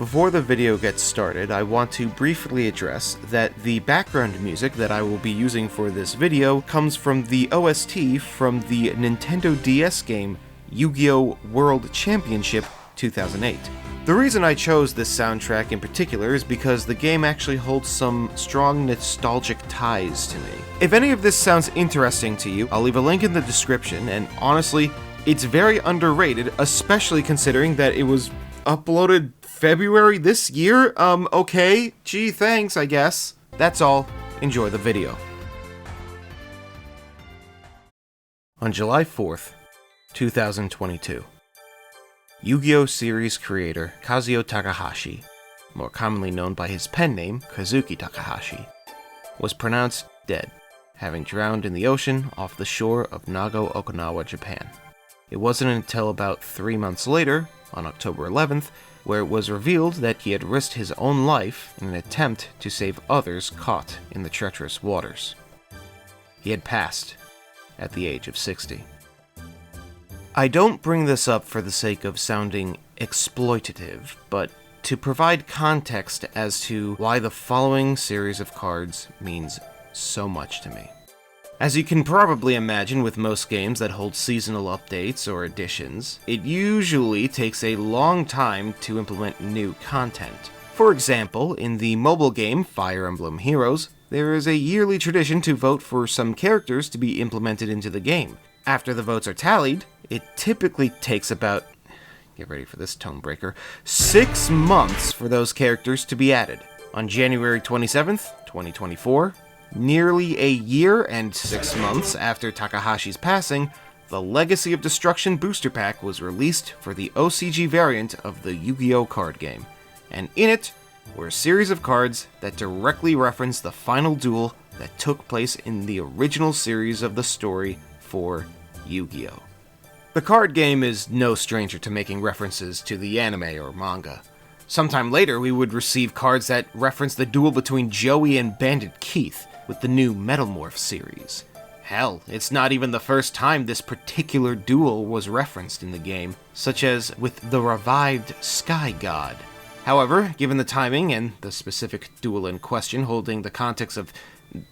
Before the video gets started, I want to briefly address that the background music that I will be using for this video comes from the OST from the Nintendo DS game Yu-Gi-Oh! World Championship 2008. The reason I chose this soundtrack in particular is because the game actually holds some strong nostalgic ties to me. If any of this sounds interesting to you, I'll leave a link in the description, and honestly, it's very underrated, especially considering that it was uploaded February this year? Okay. Gee, thanks, I guess. That's all. Enjoy the video. On July 4th, 2022, Yu-Gi-Oh! Series creator Kazuo Takahashi, more commonly known by his pen name Kazuki Takahashi, was pronounced dead, having drowned in the ocean off the shore of Nago, Okinawa, Japan. It wasn't until about 3 months later, on October 11th, where it was revealed that he had risked his own life in an attempt to save others caught in the treacherous waters. He had passed at the age of 60. I don't bring this up for the sake of sounding exploitative, but to provide context as to why the following series of cards means so much to me. As you can probably imagine with most games that hold seasonal updates or additions, it usually takes a long time to implement new content. For example, in the mobile game Fire Emblem Heroes, there is a yearly tradition to vote for some characters to be implemented into the game. After the votes are tallied, it typically takes about, get ready for this tone breaker, 6 months for those characters to be added. On January 27th, 2024, nearly a year and 6 months after Takahashi's passing, the Legacy of Destruction booster pack was released for the OCG variant of the Yu-Gi-Oh! Card game, and in it were a series of cards that directly reference the final duel that took place in the original series of the story for Yu-Gi-Oh! The card game is no stranger to making references to the anime or manga. Sometime later, we would receive cards that reference the duel between Joey and Bandit Keith with the new Metalmorph series. Hell, it's not even the first time this particular duel was referenced in the game, such as with the revived Sky God. However, given the timing and the specific duel in question holding the context of,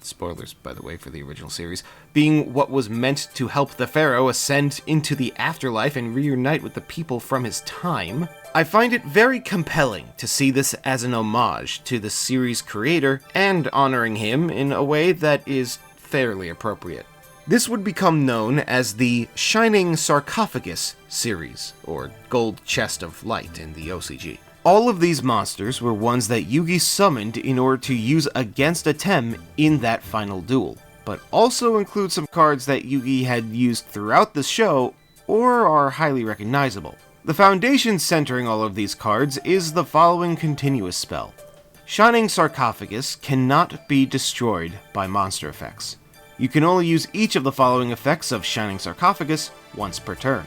spoilers by the way for the original series, being what was meant to help the Pharaoh ascend into the afterlife and reunite with the people from his time, I find it very compelling to see this as an homage to the series' creator and honoring him in a way that is fairly appropriate. This would become known as the Shining Sarcophagus series, or Gold Chest of Light in the OCG. All of these monsters were ones that Yugi summoned in order to use against Atem in that final duel, but also include some cards that Yugi had used throughout the show or are highly recognizable. The foundation centering all of these cards is the following continuous spell. Shining Sarcophagus cannot be destroyed by monster effects. You can only use each of the following effects of Shining Sarcophagus once per turn.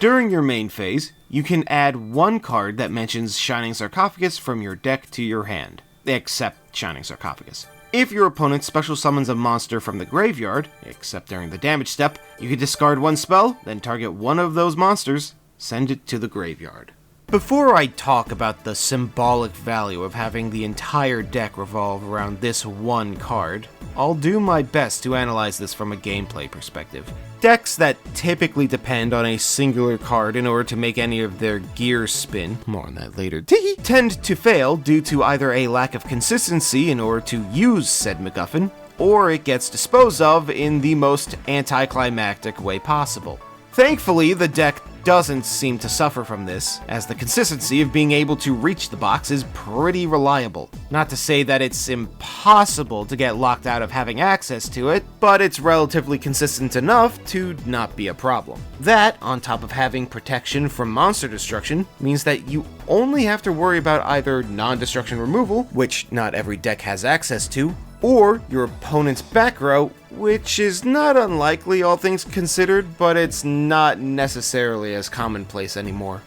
During your main phase, you can add one card that mentions Shining Sarcophagus from your deck to your hand, except Shining Sarcophagus. If your opponent special summons a monster from the graveyard, except during the damage step, you can discard one spell, then target one of those monsters, send it to the graveyard. Before I talk about the symbolic value of having the entire deck revolve around this one card, I'll do my best to analyze this from a gameplay perspective. Decks that typically depend on a singular card in order to make any of their gears spin, more on that later, tend to fail due to either a lack of consistency in order to use said MacGuffin, or it gets disposed of in the most anticlimactic way possible. Thankfully, the deck doesn't seem to suffer from this, as the consistency of being able to reach the box is pretty reliable. Not to say that it's impossible to get locked out of having access to it, but it's relatively consistent enough to not be a problem. That, on top of having protection from monster destruction, means that you only have to worry about either non-destruction removal, which not every deck has access to, or your opponent's back row, which is not unlikely all things considered, but it's not necessarily as commonplace anymore.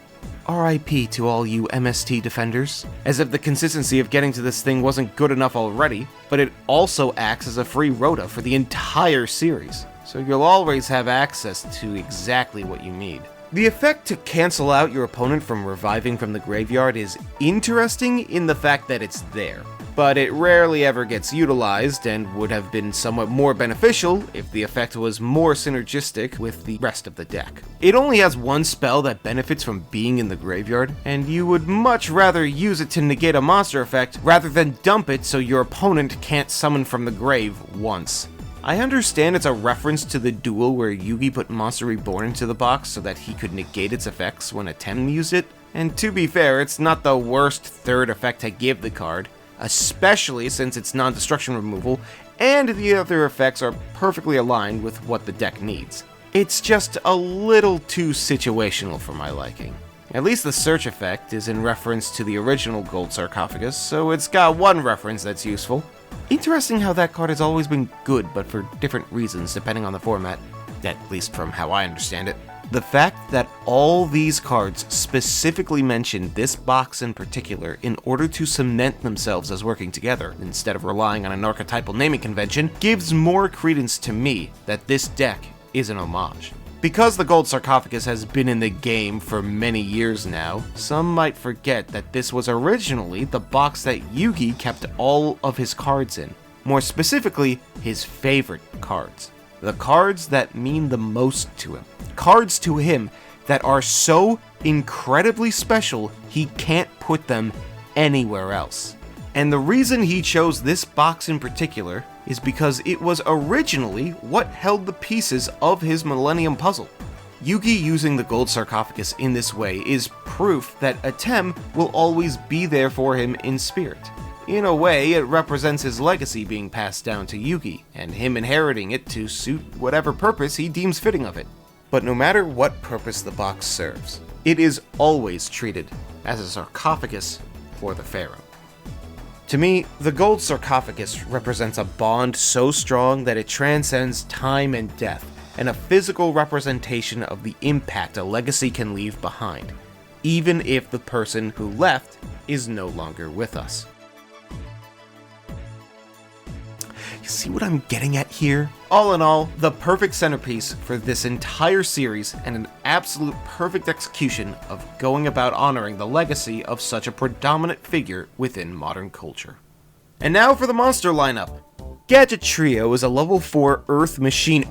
RIP to all you MST defenders. As if the consistency of getting to this thing wasn't good enough already, but it also acts as a free rota for the entire series, so you'll always have access to exactly what you need. The effect to cancel out your opponent from reviving from the graveyard is interesting in the fact that it's there, but it rarely ever gets utilized and would have been somewhat more beneficial if the effect was more synergistic with the rest of the deck. It only has one spell that benefits from being in the graveyard, and you would much rather use it to negate a monster effect rather than dump it so your opponent can't summon from the grave once. I understand it's a reference to the duel where Yugi put Monster Reborn into the box so that he could negate its effects when a Tem used it, and to be fair, it's not the worst third effect to give the card, especially since it's non-destruction removal, and the other effects are perfectly aligned with what the deck needs. It's just a little too situational for my liking. At least the search effect is in reference to the original Gold Sarcophagus, so it's got one reference that's useful. Interesting how that card has always been good, but for different reasons depending on the format, at least from how I understand it. The fact that all these cards specifically mention this box in particular in order to cement themselves as working together, instead of relying on an archetypal naming convention, gives more credence to me that this deck is an homage. Because the Gold Sarcophagus has been in the game for many years now, some might forget that this was originally the box that Yugi kept all of his cards in. More specifically, his favorite cards. The cards that mean the most to him. Cards to him that are so incredibly special he can't put them anywhere else. And the reason he chose this box in particular is because it was originally what held the pieces of his Millennium Puzzle. Yugi using the Gold Sarcophagus in this way is proof that a Tem will always be there for him in spirit. In a way, it represents his legacy being passed down to Yugi, and him inheriting it to suit whatever purpose he deems fitting of it. But no matter what purpose the box serves, it is always treated as a sarcophagus for the Pharaoh. To me, the Gold Sarcophagus represents a bond so strong that it transcends time and death, and a physical representation of the impact a legacy can leave behind, even if the person who left is no longer with us. You see what I'm getting at here? All in all, the perfect centerpiece for this entire series and an absolute perfect execution of going about honoring the legacy of such a predominant figure within modern culture. And now for the monster lineup. Gadget Trio is a level 4 Earth Machine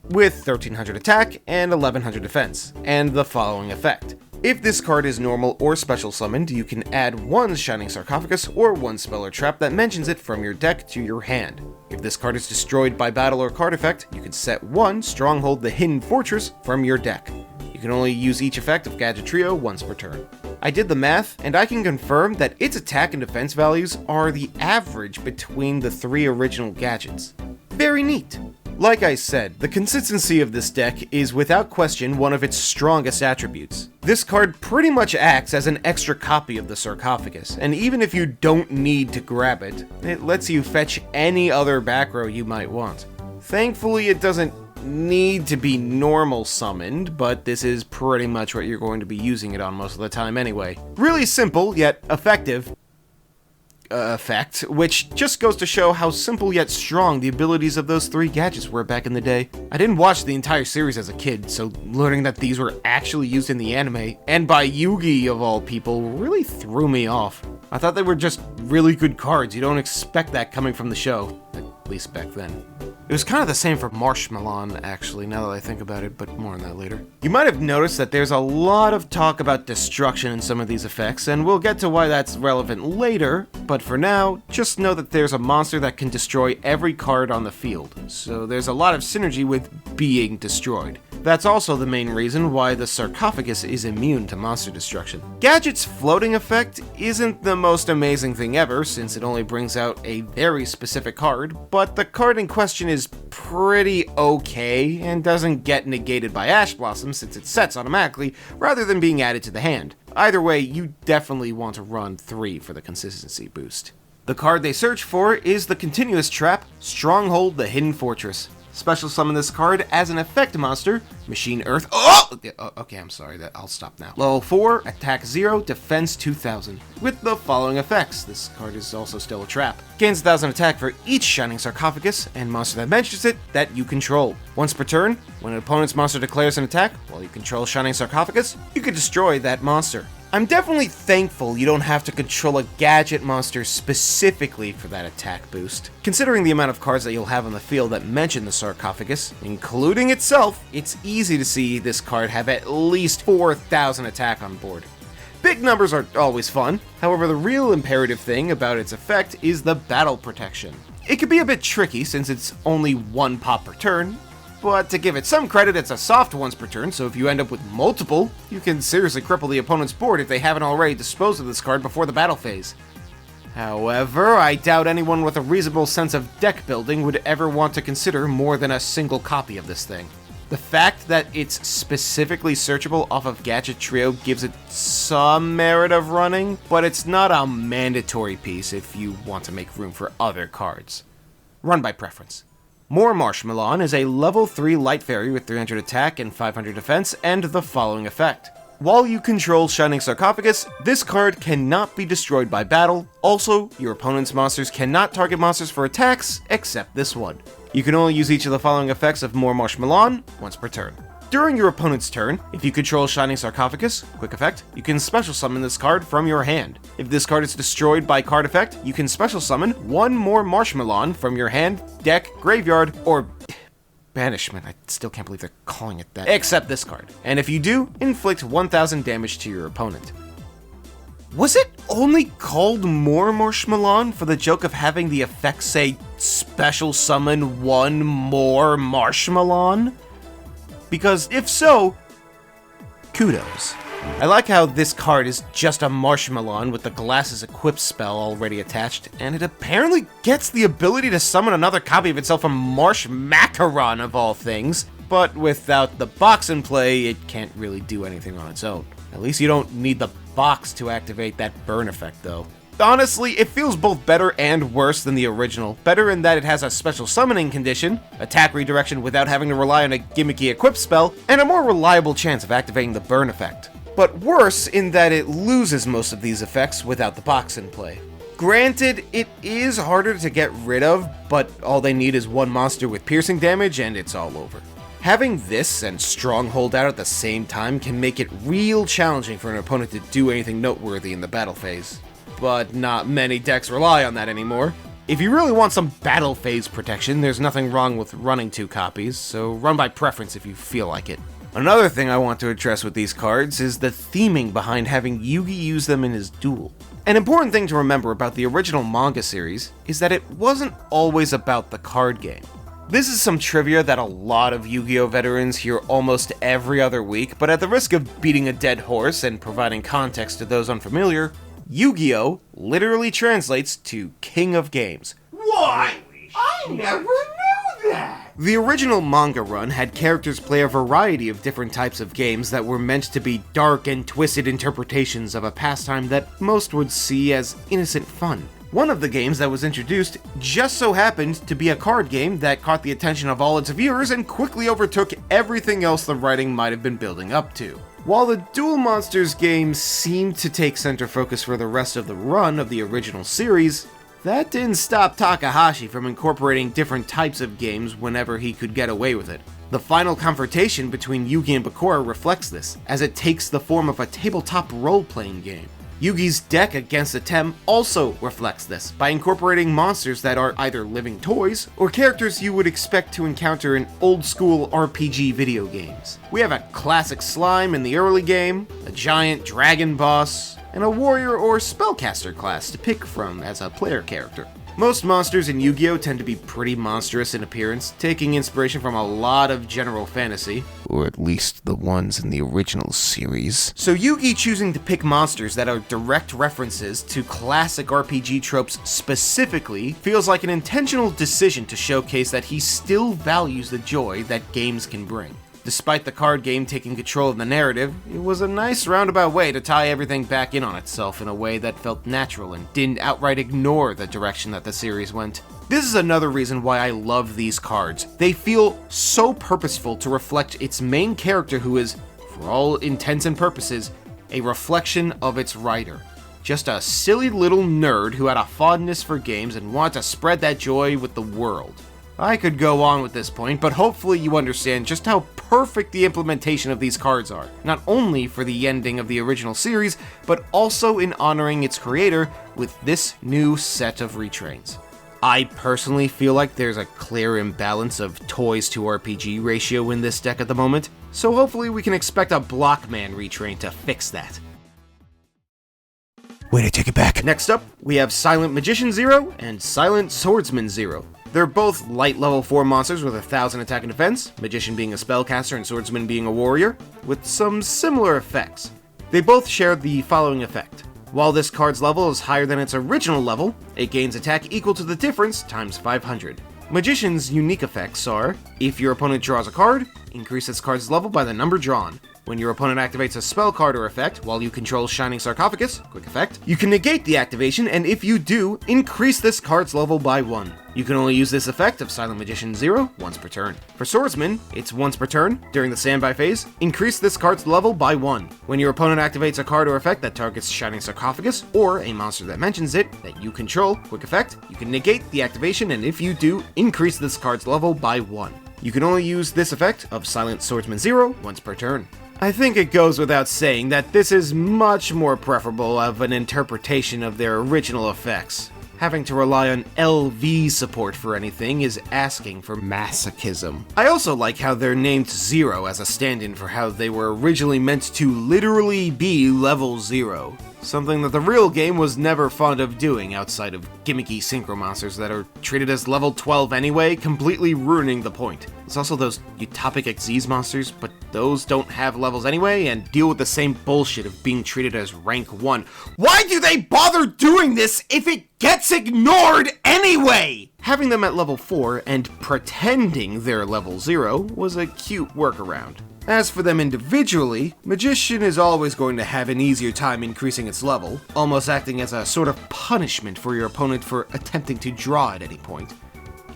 with 1300 attack and 1100 defense, and the following effect. If this card is normal or special summoned, you can add one Shining Sarcophagus or one spell or trap that mentions it from your deck to your hand. If this card is destroyed by battle or card effect, you can set one Stronghold the Hidden Fortress from your deck. You can only use each effect of Gadget Trio once per turn. I did the math, and I can confirm that its attack and defense values are the average between the three original gadgets. Very neat. Like I said, the consistency of this deck is without question one of its strongest attributes. This card pretty much acts as an extra copy of the Sarcophagus, and even if you don't need to grab it, it lets you fetch any other back row you might want. Thankfully, it doesn't need to be normal summoned, but this is pretty much what you're going to be using it on most of the time anyway. Really simple, yet effective. Effect, which just goes to show how simple yet strong the abilities of those three gadgets were back in the day. I didn't watch the entire series as a kid, so learning that these were actually used in the anime, and by Yugi of all people, really threw me off. I thought they were just really good cards. You don't expect that coming from the show, at least back then. It was kind of the same for Marshmallon, actually, now that I think about it, but more on that later. You might have noticed that there's a lot of talk about destruction in some of these effects, and we'll get to why that's relevant later, but for now, just know that there's a monster that can destroy every card on the field, so there's a lot of synergy with being destroyed. That's also the main reason why the Sarcophagus is immune to monster destruction. Gadget's floating effect isn't the most amazing thing ever, since it only brings out a very specific card, but the card in question is pretty okay, and doesn't get negated by Ash Blossom since it sets automatically, rather than being added to the hand. Either way, you definitely want to run 3 for the consistency boost. The card they search for is the continuous trap, Stronghold the Hidden Fortress. Special summon this card as an effect monster, Machine Earth. Okay, I'm sorry, I'll stop now. Level 4, attack 0, defense 2000. With the following effects. This card is also still a trap. Gains 1000 attack for each Shining Sarcophagus and monster that mentions it that you control. Once per turn, when an opponent's monster declares an attack, while While you control Shining Sarcophagus, you can destroy that monster. I'm definitely thankful you don't have to control a gadget monster specifically for that attack boost. Considering the amount of cards that you'll have on the field that mention the Sarcophagus, including itself, it's easy to see this card have at least 4,000 attack on board. Big numbers are always fun, however the real imperative thing about its effect is the battle protection. It can be a bit tricky since it's only one pop per turn, but to give it some credit, it's a soft once per turn, so if you end up with multiple, you can seriously cripple the opponent's board if they haven't already disposed of this card before the battle phase. However, I doubt anyone with a reasonable sense of deck building would ever want to consider more than a single copy of this thing. The fact that it's specifically searchable off of Gadget Trio gives it some merit of running, but it's not a mandatory piece if you want to make room for other cards. Run by preference. Marshmallon is a level 3 light fairy with 300 attack and 500 defense, and the following effect. While you control Shining Sarcophagus, this card cannot be destroyed by battle. Also, your opponent's monsters cannot target monsters for attacks, except this one. You can only use each of the following effects of Marshmallon once per turn. During your opponent's turn, if you control Shining Sarcophagus, quick effect, you can special summon this card from your hand. If this card is destroyed by card effect, you can special summon one more Marshmallon from your hand, deck, graveyard, or banishment. I still can't believe they're calling it that. Except this card. And if you do, inflict 1,000 damage to your opponent. Was it only called Marshmallon for the joke of having the effect say special summon one more Marshmallon? Because if so, kudos. I like how this card is just a Marshmallon with the Glasses Equip spell already attached, and it apparently gets the ability to summon another copy of itself from Marshmacaron of all things, but without the box in play, it can't really do anything on its own. At least you don't need the box to activate that burn effect though. Honestly, it feels both better and worse than the original. Better in that it has a special summoning condition, attack redirection without having to rely on a gimmicky equip spell, and a more reliable chance of activating the burn effect. But worse in that it loses most of these effects without the box in play. Granted, it is harder to get rid of, but all they need is one monster with piercing damage and it's all over. Having this and Stronghold out at the same time can make it real challenging for an opponent to do anything noteworthy in the battle phase. But not many decks rely on that anymore. If you really want some battle phase protection, there's nothing wrong with running 2 copies, so run by preference if you feel like it. Another thing I want to address with these cards is the theming behind having Yugi use them in his duel. An important thing to remember about the original manga series is that it wasn't always about the card game. This is some trivia that a lot of Yu-Gi-Oh! Veterans hear almost every other week, but at the risk of beating a dead horse and providing context to those unfamiliar, Yu-Gi-Oh! Literally translates to King of Games. What? I never knew that! The original manga run had characters play a variety of different types of games that were meant to be dark and twisted interpretations of a pastime that most would see as innocent fun. One of the games that was introduced just so happened to be a card game that caught the attention of all its viewers and quickly overtook everything else the writing might have been building up to. While the Duel Monsters game seemed to take center focus for the rest of the run of the original series, that didn't stop Takahashi from incorporating different types of games whenever he could get away with it. The final confrontation between Yugi and Bakura reflects this, as it takes the form of a tabletop role-playing game. Yugi's deck against Atem also reflects this, by incorporating monsters that are either living toys, or characters you would expect to encounter in old-school RPG video games. We have a classic slime in the early game, a giant dragon boss, and a warrior or spellcaster class to pick from as a player character. Most monsters in Yu-Gi-Oh! Tend to be pretty monstrous in appearance, taking inspiration from a lot of general fantasy, or at least the ones in the original series. So Yugi choosing to pick monsters that are direct references to classic RPG tropes specifically feels like an intentional decision to showcase that he still values the joy that games can bring. Despite the card game taking control of the narrative, it was a nice roundabout way to tie everything back in on itself in a way that felt natural and didn't outright ignore the direction that the series went. This is another reason why I love these cards. They feel so purposeful to reflect its main character who is, for all intents and purposes, a reflection of its writer. Just a silly little nerd who had a fondness for games and wanted to spread that joy with the world. I could go on with this point, but hopefully you understand just how perfect the implementation of these cards are, not only for the ending of the original series, but also in honoring its creator with this new set of retrains. I personally feel like there's a clear imbalance of toys to RPG ratio in this deck at the moment, so hopefully we can expect a Blockman retrain to fix that. Way to take it back. Next up, we have Silent Magician 0 and Silent Swordsman 0. They're both light level 4 monsters with 1000 attack and defense, Magician being a spellcaster and Swordsman being a warrior, with some similar effects. They both share the following effect. While this card's level is higher than its original level, it gains attack equal to the difference times 500. Magician's unique effects are, if your opponent draws a card, increase its card's level by the number drawn. When your opponent activates a spell card or effect while you control Shining Sarcophagus, quick effect, you can negate the activation, and if you do, increase this card's level by 1. You can only use this effect of Silent Magician 0 once per turn. For Swordsman, it's once per turn. During the standby phase, increase this card's level by 1. When your opponent activates a card or effect that targets Shining Sarcophagus, or a monster that mentions it that you control, quick effect, you can negate the activation, and if you do, increase this card's level by 1. You can only use this effect of Silent Swordsman 0 once per turn. I think it goes without saying that this is much more preferable of an interpretation of their original effects. Having to rely on LV support for anything is asking for masochism. I also like how they're named Zero as a stand-in for how they were originally meant to literally be level 0. Something that the real game was never fond of doing outside of gimmicky synchro monsters that are treated as level 12 anyway, completely ruining the point. There's also those Utopic Xyz monsters, but those don't have levels anyway and deal with the same bullshit of being treated as rank 1. Why do they bother doing this if it gets ignored anyway? Having them at level 4 and pretending they're level 0 was a cute workaround. As for them individually, Magician is always going to have an easier time increasing its level, almost acting as a sort of punishment for your opponent for attempting to draw at any point,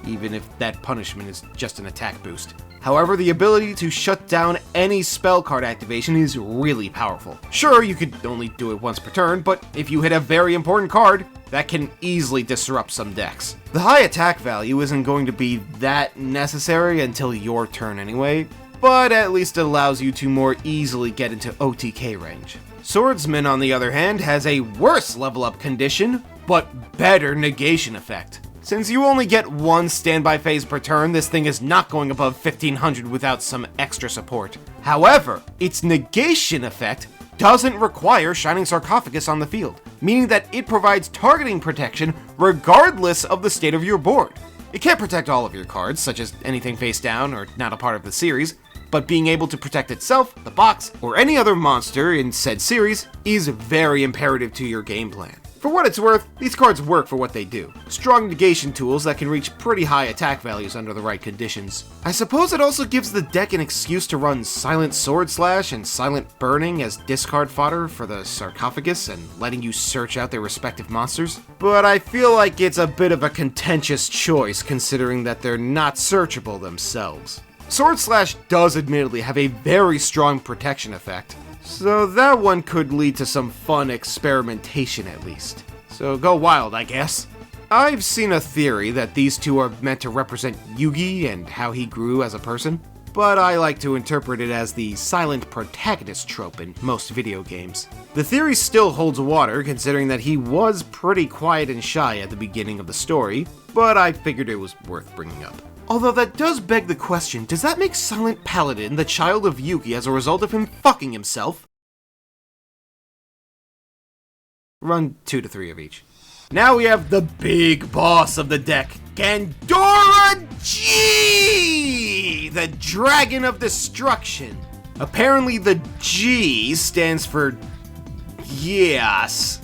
even if that punishment is just an attack boost. However, the ability to shut down any spell card activation is really powerful. Sure, you could only do it once per turn, but if you hit a very important card, that can easily disrupt some decks. The high attack value isn't going to be that necessary until your turn anyway, but at least it allows you to more easily get into OTK range. Swordsman, on the other hand, has a worse level up condition, but better negation effect. Since you only get one standby phase per turn, this thing is not going above 1500 without some extra support. However, its negation effect doesn't require Shining Sarcophagus on the field, meaning that it provides targeting protection regardless of the state of your board. It can't protect all of your cards, such as anything face down or not a part of the series, but being able to protect itself, the box, or any other monster in said series is very imperative to your game plan. For what it's worth, these cards work for what they do. Strong negation tools that can reach pretty high attack values under the right conditions. I suppose it also gives the deck an excuse to run Silent Sword Slash and Silent Burning as discard fodder for the Sarcophagus and letting you search out their respective monsters. But I feel like it's a bit of a contentious choice considering that they're not searchable themselves. Sword Slash does admittedly have a very strong protection effect, so that one could lead to some fun experimentation at least. So go wild, I guess. I've seen a theory that these two are meant to represent Yugi and how he grew as a person, but I like to interpret it as the silent protagonist trope in most video games. The theory still holds water considering that he was pretty quiet and shy at the beginning of the story, but I figured it was worth bringing up. Although that does beg the question, does that make Silent Paladin the child of Yugi as a result of him fucking himself? Run 2 to 3 of each. Now we have the big boss of the deck, Gandora G! The Dragon of Destruction. Apparently the G stands for Yes.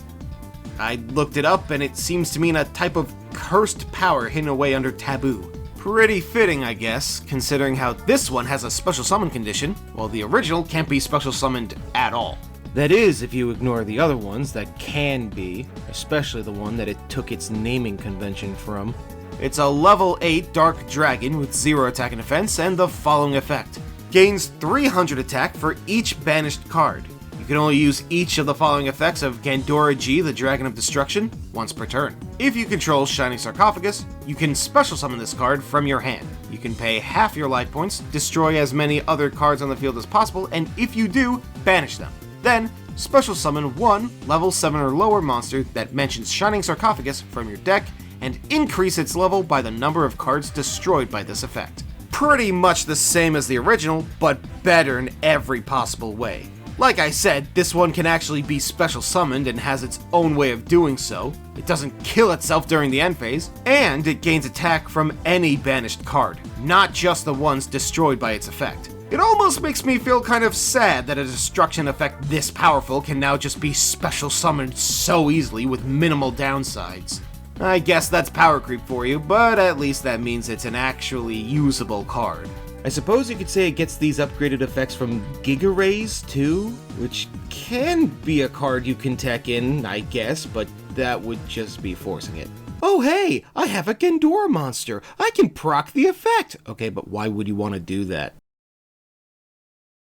I looked it up and it seems to mean a type of cursed power hidden away under taboo. Pretty fitting, I guess, considering how this one has a special summon condition, while the original can't be special summoned at all. That is, if you ignore the other ones that can be, especially the one that it took its naming convention from. It's a level 8 Dark Dragon with 0 attack and defense and the following effect. Gains 300 attack for each banished card. You can only use each of the following effects of Gandora G, the Dragon of Destruction, once per turn. If you control Shining Sarcophagus, you can special summon this card from your hand. You can pay half your life points, destroy as many other cards on the field as possible, and if you do, banish them. Then, special summon one level 7 or lower monster that mentions Shining Sarcophagus from your deck, and increase its level by the number of cards destroyed by this effect. Pretty much the same as the original, but better in every possible way. Like I said, this one can actually be special summoned and has its own way of doing so. It doesn't kill itself during the end phase, and it gains attack from any banished card, not just the ones destroyed by its effect. It almost makes me feel kind of sad that a destruction effect this powerful can now just be special summoned so easily with minimal downsides. I guess that's power creep for you, but at least that means it's an actually usable card. I suppose you could say it gets these upgraded effects from Giga Rays too, which can be a card you can tech in, I guess, but that would just be forcing it. Oh hey, I have a Gandora monster! I can proc the effect! Okay, but why would you want to do that?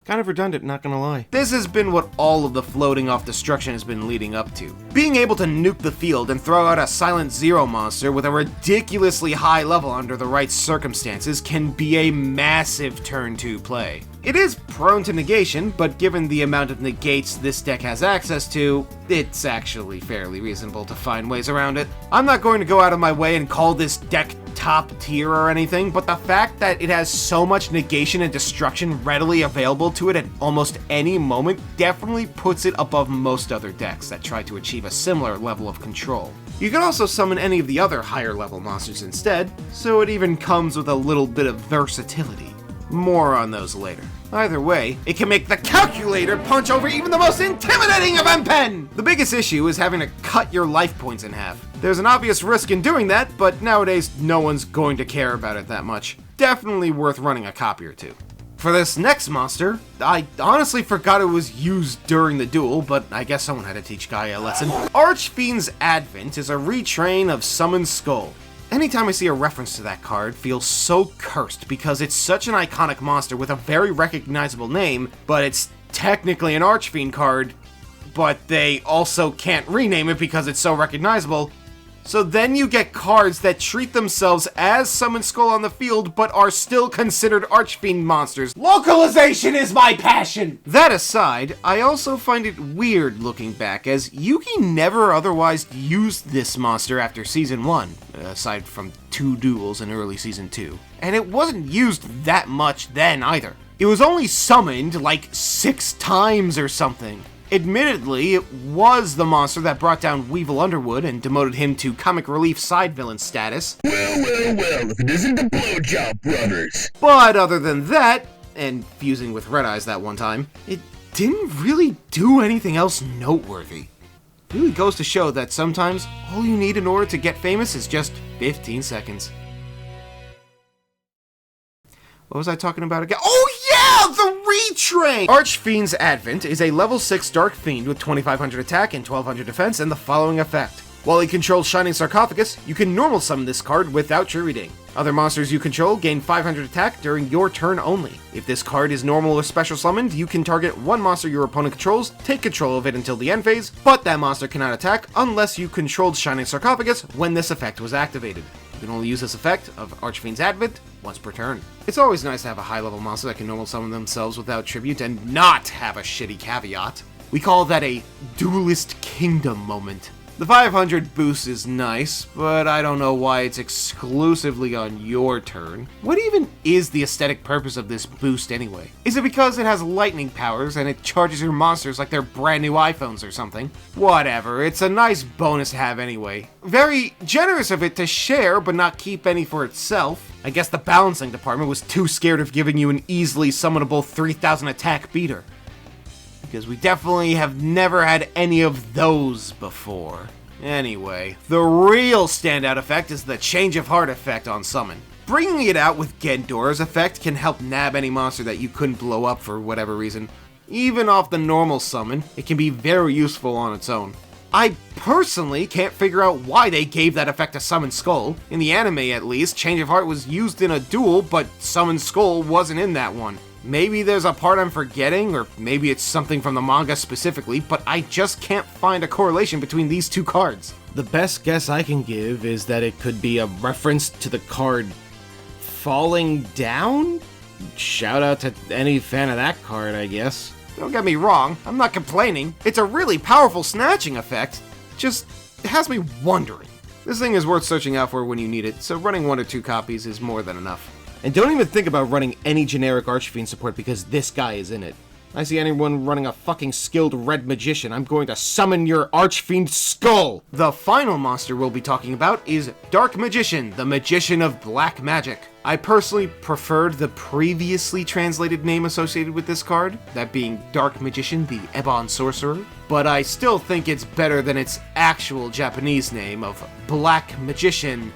Kind of redundant, not gonna lie. This has been what all of the floating off destruction has been leading up to. Being able to nuke the field and throw out a Silent Zero monster with a ridiculously high level under the right circumstances can be a massive turn 2 play. It is prone to negation, but given the amount of negates this deck has access to, it's actually fairly reasonable to find ways around it. I'm not going to go out of my way and call this deck top tier or anything, but the fact that it has so much negation and destruction readily available to it at almost any moment definitely puts it above most other decks that try to achieve a similar level of control. You can also summon any of the other higher level monsters instead, so it even comes with a little bit of versatility. More on those later. Either way, it can make the calculator punch over even the most intimidating of M-Pen! The biggest issue is having to cut your life points in half. There's an obvious risk in doing that, but nowadays no one's going to care about it that much. Definitely worth running a copy or two. For this next monster, I honestly forgot it was used during the duel, but I guess someone had to teach Gaia a lesson. Archfiend's Advent is a retrain of Summoned Skull. Anytime I see a reference to that card, feels so cursed because it's such an iconic monster with a very recognizable name, but it's technically an Archfiend card, but they also can't rename it because it's so recognizable. So then you get cards that treat themselves as Summoned Skull on the field, but are still considered Archfiend monsters. Localization is my passion! That aside, I also find it weird looking back, as Yugi never otherwise used this monster after Season 1, aside from 2 duels in early Season 2. And it wasn't used that much then either. It was only summoned like 6 times or something. Admittedly, it was the monster that brought down Weevil Underwood and demoted him to comic relief side villain status. Well, if it isn't the Blowjob Brothers. But other than that, and fusing with Red Eyes that one time, it didn't really do anything else noteworthy. It really goes to show that sometimes all you need in order to get famous is just 15 seconds. What was I talking about again? Oh yeah, the retrain! Archfiend's Advent is a level 6 Dark Fiend with 2500 attack and 1200 defense and the following effect. While he controls Shining Sarcophagus, you can normal summon this card without true reading. Other monsters you control gain 500 attack during your turn only. If this card is normal or special summoned, you can target one monster your opponent controls, take control of it until the end phase, but that monster cannot attack unless you controlled Shining Sarcophagus when this effect was activated. You can only use this effect of Archfiend's Advent once per turn. It's always nice to have a high-level monster that can normal summon themselves without tribute and not have a shitty caveat. We call that a Duelist Kingdom moment. The 500 boost is nice, but I don't know why it's exclusively on your turn. What even is the aesthetic purpose of this boost anyway? Is it because it has lightning powers and it charges your monsters like they're brand new iPhones or something? Whatever, it's a nice bonus to have anyway. Very generous of it to share but not keep any for itself. I guess the balancing department was too scared of giving you an easily summonable 3000 attack beater. Because we definitely have never had any of those before. Anyway, the real standout effect is the Change of Heart effect on summon. Bringing it out with Gandora's effect can help nab any monster that you couldn't blow up for whatever reason. Even off the normal summon, it can be very useful on its own. I personally can't figure out why they gave that effect to Summon Skull. In the anime at least, Change of Heart was used in a duel, but Summon Skull wasn't in that one. Maybe there's a part I'm forgetting, or maybe it's something from the manga specifically, but I just can't find a correlation between these two cards. The best guess I can give is that it could be a reference to the card falling down? Shout out to any fan of that card, I guess. Don't get me wrong, I'm not complaining. It's a really powerful snatching effect, just has me wondering. This thing is worth searching out for when you need it, so running 1 or 2 copies is more than enough. And don't even think about running any generic Archfiend support because this guy is in it. I see anyone running a fucking skilled red magician, I'm going to summon your Archfiend skull! The final monster we'll be talking about is Dark Magician, the Magician of Black Magic. I personally preferred the previously translated name associated with this card, that being Dark Magician, the Ebon Sorcerer, but I still think it's better than its actual Japanese name of Black Magician.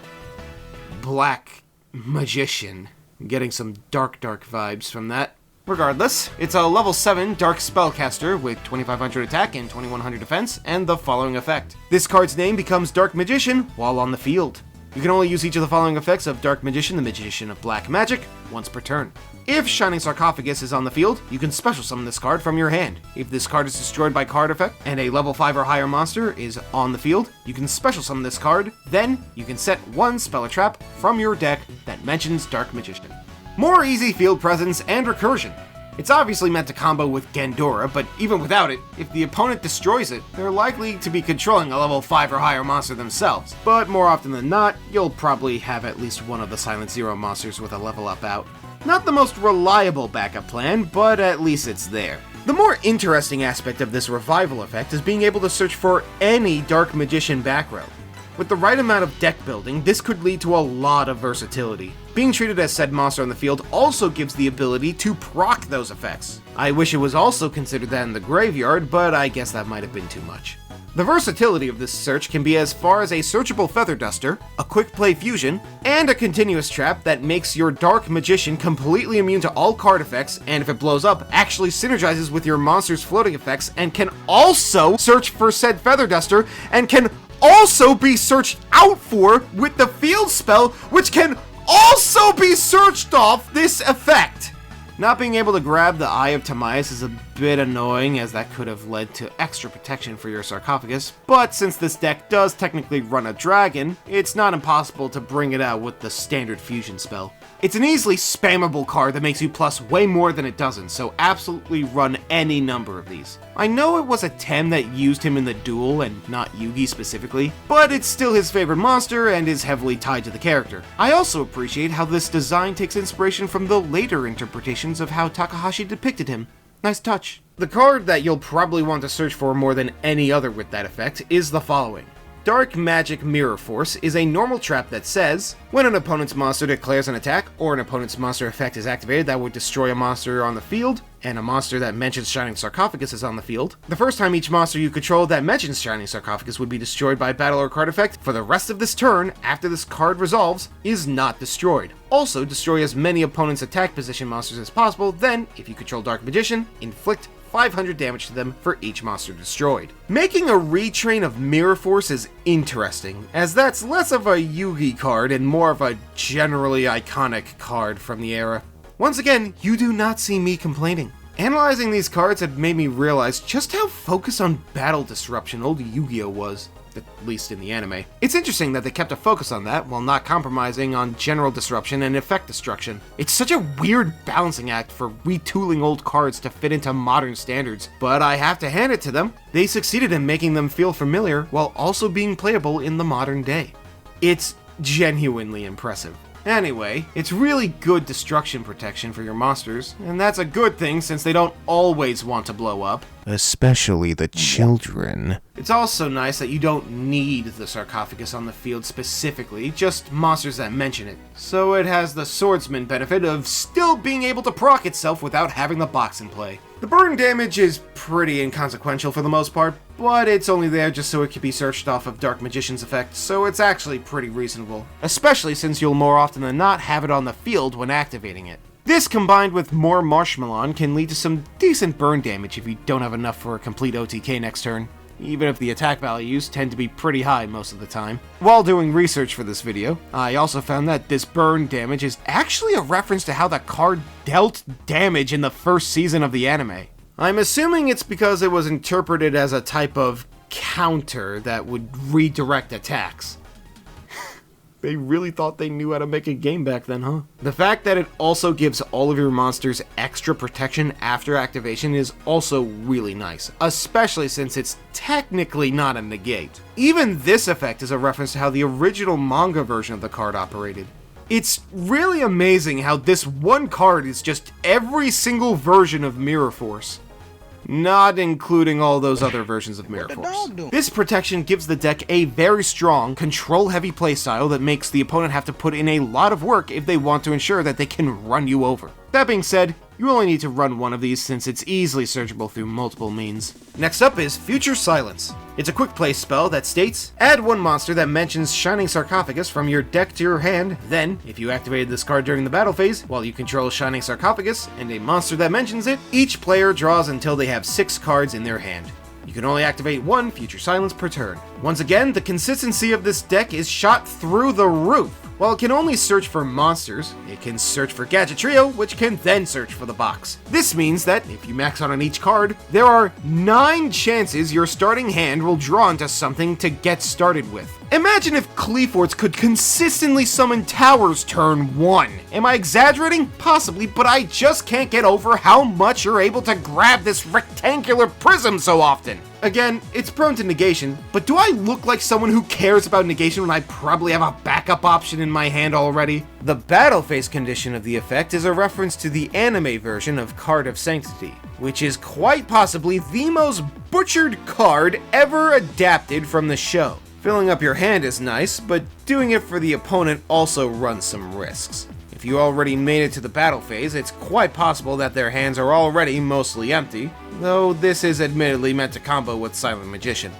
Black Magician. I'm getting some dark vibes from that. Regardless, it's a level 7 Dark Spellcaster with 2500 attack and 2100 defense, and the following effect. This card's name becomes Dark Magician while on the field. You can only use each of the following effects of Dark Magician, the Magician of Black Magic, once per turn. If Shining Sarcophagus is on the field, you can special summon this card from your hand. If this card is destroyed by card effect, and a level 5 or higher monster is on the field, you can special summon this card, then you can set 1 spell or trap from your deck that mentions Dark Magician. More easy field presence and recursion. It's obviously meant to combo with Gendora, but even without it, if the opponent destroys it, they're likely to be controlling a level 5 or higher monster themselves. But more often than not, you'll probably have at least one of the Silent Zero monsters with a level up out. Not the most reliable backup plan, but at least it's there. The more interesting aspect of this revival effect is being able to search for any Dark Magician back row. With the right amount of deck building, this could lead to a lot of versatility. Being treated as said monster on the field also gives the ability to proc those effects. I wish it was also considered that in the graveyard, but I guess that might have been too much. The versatility of this search can be as far as a searchable Feather Duster, a quick play fusion, and a continuous trap that makes your Dark Magician completely immune to all card effects, and if it blows up, actually synergizes with your monster's floating effects, and can also search for said Feather Duster, and can also be searched out for with the field spell, which can also be searched off this effect. Not being able to grab the Eye of Timaeus is a bit annoying, as that could have led to extra protection for your Sarcophagus, but since this deck does technically run a dragon, it's not impossible to bring it out with the standard fusion spell. It's an easily spammable card that makes you plus way more than it doesn't, so absolutely run any number of these. I know it was a Tem that used him in the duel and not Yugi specifically, but it's still his favorite monster and is heavily tied to the character. I also appreciate how this design takes inspiration from the later interpretations of how Takahashi depicted him. Nice touch. The card that you'll probably want to search for more than any other with that effect is the following. Dark Magic Mirror Force is a normal trap that says, when an opponent's monster declares an attack, or an opponent's monster effect is activated that would destroy a monster on the field, and a monster that mentions Shining Sarcophagus is on the field, the first time each monster you control that mentions Shining Sarcophagus would be destroyed by battle or card effect, for the rest of this turn, after this card resolves, is not destroyed. Also, destroy as many opponent's attack position monsters as possible, then, if you control Dark Magician, inflict 500 damage to them for each monster destroyed. Making a retrain of Mirror Force is interesting, as that's less of a Yugi card and more of a generally iconic card from the era. Once again, you do not see me complaining. Analyzing these cards had made me realize just how focused on battle disruption old Yu-Gi-Oh was. At least in the anime. It's interesting that they kept a focus on that while not compromising on general disruption and effect destruction. It's such a weird balancing act for retooling old cards to fit into modern standards, but I have to hand it to them. They succeeded in making them feel familiar while also being playable in the modern day. It's genuinely impressive. Anyway, it's really good destruction protection for your monsters, and that's a good thing since they don't always want to blow up. Especially the children. It's also nice that you don't need the Sarcophagus on the field specifically, just monsters that mention it. So it has the swordsman benefit of still being able to proc itself without having the box in play. The burn damage is pretty inconsequential for the most part, but it's only there just so it can be searched off of Dark Magician's effect, so it's actually pretty reasonable. Especially since you'll more often than not have it on the field when activating it. This combined with more Marshmallon can lead to some decent burn damage if you don't have enough for a complete OTK next turn. even if the attack values tend to be pretty high most of the time. While doing research for this video, I also found that this burn damage is actually a reference to how the card dealt damage in the first season of the anime. I'm assuming it's because it was interpreted as a type of counter that would redirect attacks. They really thought they knew how to make a game back then, huh? The fact that it also gives all of your monsters extra protection after activation is also really nice, especially since it's technically not a negate. Even this effect is a reference to how the original manga version of the card operated. It's really amazing how this one card is just every single version of Mirror Force. Not including all those other versions of Mirror Force. This protection gives the deck a very strong, control-heavy playstyle that makes the opponent have to put in a lot of work if they want to ensure that they can run you over. That being said, you only need to run one of these since it's easily searchable through multiple means. Next up is Future Silence. It's a quick play spell that states, add one monster that mentions Shining Sarcophagus from your deck to your hand, then, if you activated this card during the battle phase, while you control Shining Sarcophagus and a monster that mentions it, each player draws until they have 6 cards in their hand. You can only activate one Future Silence per turn. Once again, the consistency of this deck is shot through the roof. While it can only search for monsters, it can search for Gadget Trio, which can then search for the box. This means that, if you max out on each card, there are 9 chances your starting hand will draw into something to get started with. Imagine if Cleaforts could consistently summon towers turn 1. Am I exaggerating? Possibly, but I just can't get over how much you're able to grab this rectangular prism so often. Again, it's prone to negation, but do I look like someone who cares about negation when I probably have a backup option in my hand already? The battle phase condition of the effect is a reference to the anime version of Card of Sanctity, which is quite possibly the most butchered card ever adapted from the show. Filling up your hand is nice, but doing it for the opponent also runs some risks. If you already made it to the battle phase, it's quite possible that their hands are already mostly empty, though this is admittedly meant to combo with Silent Magician.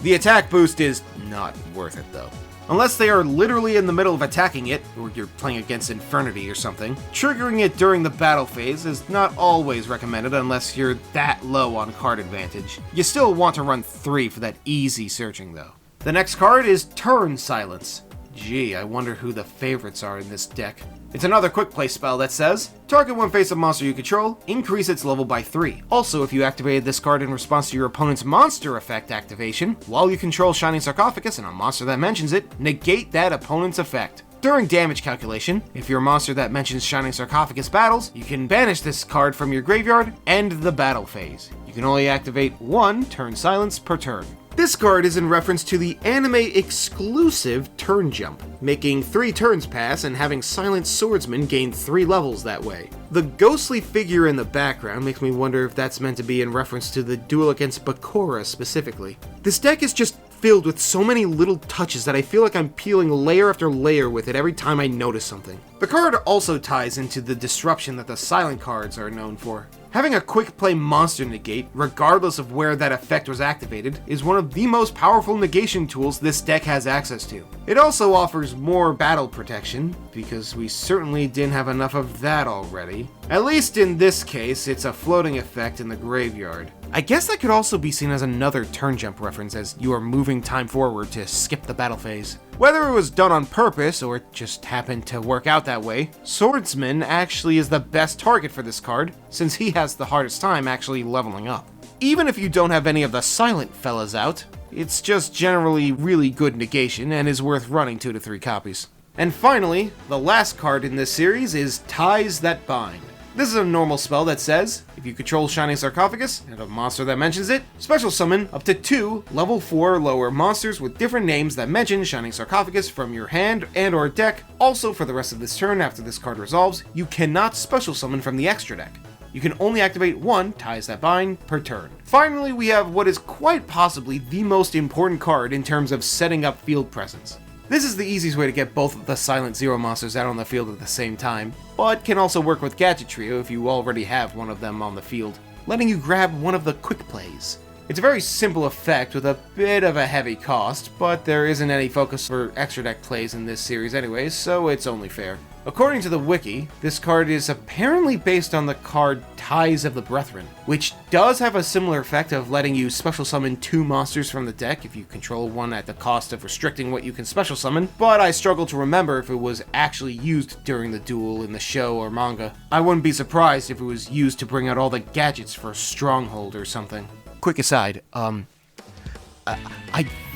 The attack boost is not worth it though. Unless they are literally in the middle of attacking it, or you're playing against Infernity or something, triggering it during the battle phase is not always recommended unless you're that low on card advantage. You still want to run 3 for that easy searching though. The next card is Turn Silence. Gee, I wonder who the favorites are in this deck. It's another quick play spell that says, target one face-up monster you control, increase its level by 3. Also, if you activated this card in response to your opponent's monster effect activation, while you control Shining Sarcophagus and a monster that mentions it, negate that opponent's effect. During damage calculation, if your monster that mentions Shining Sarcophagus battles, you can banish this card from your graveyard, end the battle phase. You can only activate one Turn Silence per turn. This card is in reference to the anime-exclusive Turn Jump, making 3 turns pass and having Silent Swordsman gain 3 levels that way. The ghostly figure in the background makes me wonder if that's meant to be in reference to the duel against Bakura specifically. This deck is just filled with so many little touches that I feel like I'm peeling layer after layer with it every time I notice something. The card also ties into the disruption that the silent cards are known for. Having a quick play monster negate, regardless of where that effect was activated, is one of the most powerful negation tools this deck has access to. It also offers more battle protection, because we certainly didn't have enough of that already. At least in this case, it's a floating effect in the graveyard. I guess that could also be seen as another turn jump reference, as you are moving time forward to skip the battle phase. Whether it was done on purpose or it just happened to work out that way, Swordsman actually is the best target for this card, since he has the hardest time actually leveling up. Even if you don't have any of the silent fellas out, it's just generally really good negation and is worth running 2 to 3 copies. And finally, the last card in this series is Ties That Bind. This is a normal spell that says, if you control Shining Sarcophagus and a monster that mentions it, special summon up to 2 level 4 or lower monsters with different names that mention Shining Sarcophagus from your hand and or deck. Also, for the rest of this turn after this card resolves, you cannot special summon from the extra deck. You can only activate 1 Ties That Bind per turn. Finally, we have what is quite possibly the most important card in terms of setting up field presence. This is the easiest way to get both of the Silent Zero monsters out on the field at the same time, but can also work with Gadget Trio if you already have one of them on the field, letting you grab one of the quick plays. It's a very simple effect with a bit of a heavy cost, but there isn't any focus for extra deck plays in this series anyways, so it's only fair. According to the wiki, this card is apparently based on the card Ties of the Brethren, which does have a similar effect of letting you special summon 2 monsters from the deck if you control one at the cost of restricting what you can special summon, but I struggle to remember if it was actually used during the duel in the show or manga. I wouldn't be surprised if it was used to bring out all the gadgets for Stronghold or something. Quick aside, I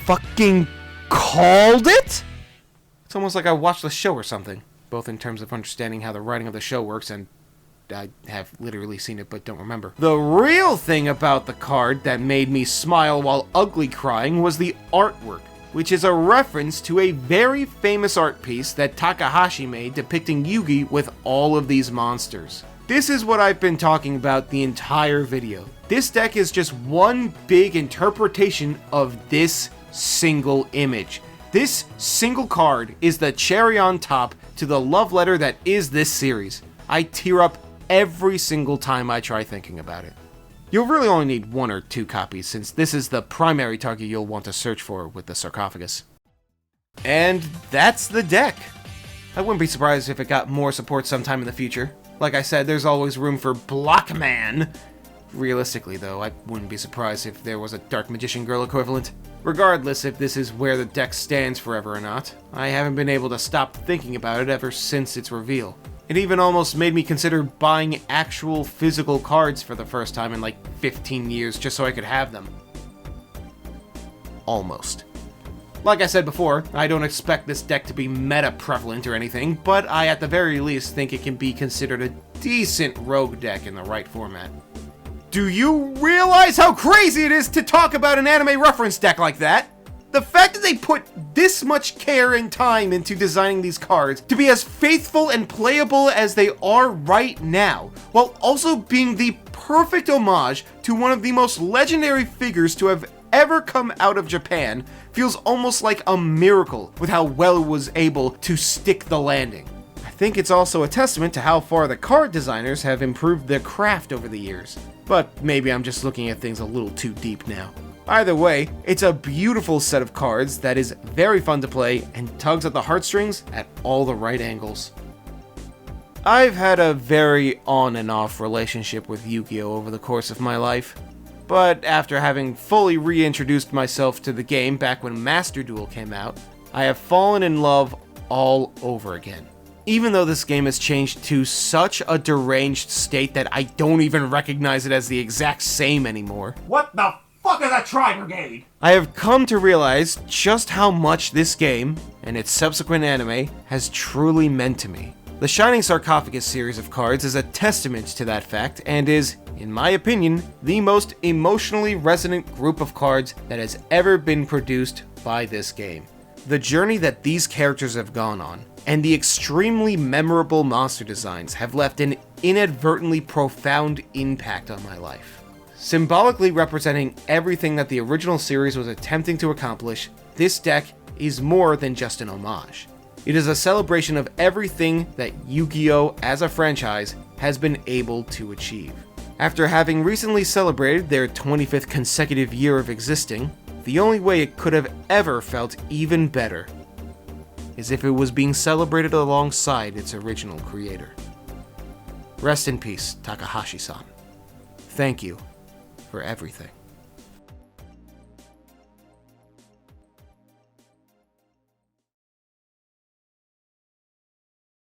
fucking called it? It's almost like I watched the show or something, both in terms of understanding how the writing of the show works and I have literally seen it but don't remember. The real thing about the card that made me smile while ugly crying was the artwork, which is a reference to a very famous art piece that Takahashi made depicting Yugi with all of these monsters. This is what I've been talking about the entire video. This deck is just one big interpretation of this single image. This single card is the cherry on top to the love letter that is this series. I tear up every single time I try thinking about it. You'll really only need 1 or 2 copies since this is the primary target you'll want to search for with the Sarcophagus. And that's the deck. I wouldn't be surprised if it got more support sometime in the future. Like I said, there's always room for Blockman. Realistically, though, I wouldn't be surprised if there was a Dark Magician Girl equivalent. Regardless if this is where the deck stands forever or not, I haven't been able to stop thinking about it ever since its reveal. It even almost made me consider buying actual physical cards for the first time in like 15 years just so I could have them. Almost. Like I said before, I don't expect this deck to be meta-prevalent or anything, but I at the very least think it can be considered a decent rogue deck in the right format. Do you realize how crazy it is to talk about an anime reference deck like that? The fact that they put this much care and time into designing these cards to be as faithful and playable as they are right now, while also being the perfect homage to one of the most legendary figures to have ever come out of Japan, feels almost like a miracle with how well it was able to stick the landing. I think it's also a testament to how far the card designers have improved their craft over the years. But maybe I'm just looking at things a little too deep now. Either way, it's a beautiful set of cards that is very fun to play and tugs at the heartstrings at all the right angles. I've had a very on and off relationship with Yu-Gi-Oh! Over the course of my life. But after having fully reintroduced myself to the game back when Master Duel came out, I have fallen in love all over again. Even though this game has changed to such a deranged state that I don't even recognize it as the exact same anymore. What the fuck is a Tri-Brigade? I have come to realize just how much this game, and its subsequent anime, has truly meant to me. The Shining Sarcophagus series of cards is a testament to that fact, and is, in my opinion, the most emotionally resonant group of cards that has ever been produced by this game. The journey that these characters have gone on, and the extremely memorable monster designs have left an inadvertently profound impact on my life. Symbolically representing everything that the original series was attempting to accomplish, this deck is more than just an homage. It is a celebration of everything that Yu-Gi-Oh! As a franchise has been able to achieve. After having recently celebrated their 25th consecutive year of existing, the only way it could have ever felt even better is if it was being celebrated alongside its original creator. Rest in peace, Takahashi-san. Thank you for everything.